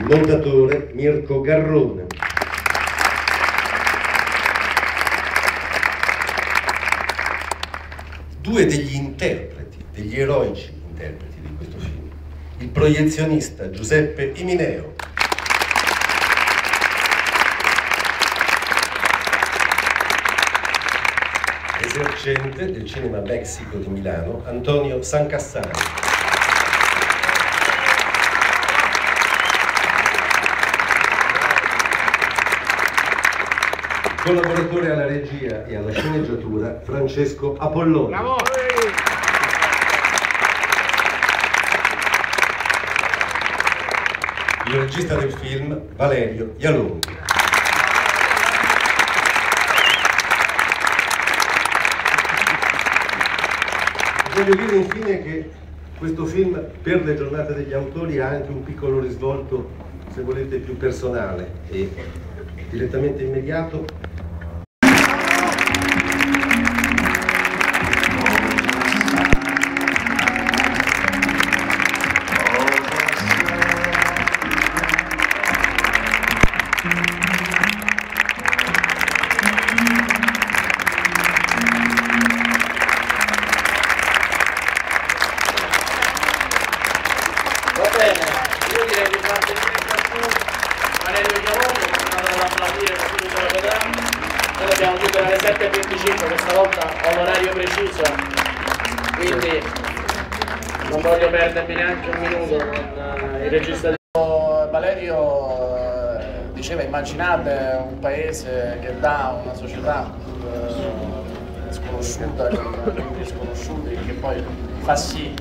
il montatore Mirko Garrone. Due degli interpreti, degli eroici interpreti di questo film, il proiezionista Giuseppe Imineo, esercente del Cinema Mexico di Milano Antonio Sancassani, collaboratore alla regia e alla sceneggiatura Francesco Apolloni. Bravo! Il regista del film Valerio Ialonghi. Voglio dire infine che questo film, per le giornate degli autori, ha anche un piccolo risvolto, se volete, più personale e direttamente immediato. Va bene, io direi che parte Valerio Ialonghi, tornato ad applaudire così ce la vedremo. Noi dobbiamo chiudere alle 7:25, questa volta ho l'orario preciso, quindi non voglio perdermi neanche un minuto con il regista di Valerio. Diceva, immaginate un paese che dà una società sconosciuta, con sconosciuti, che poi fa sì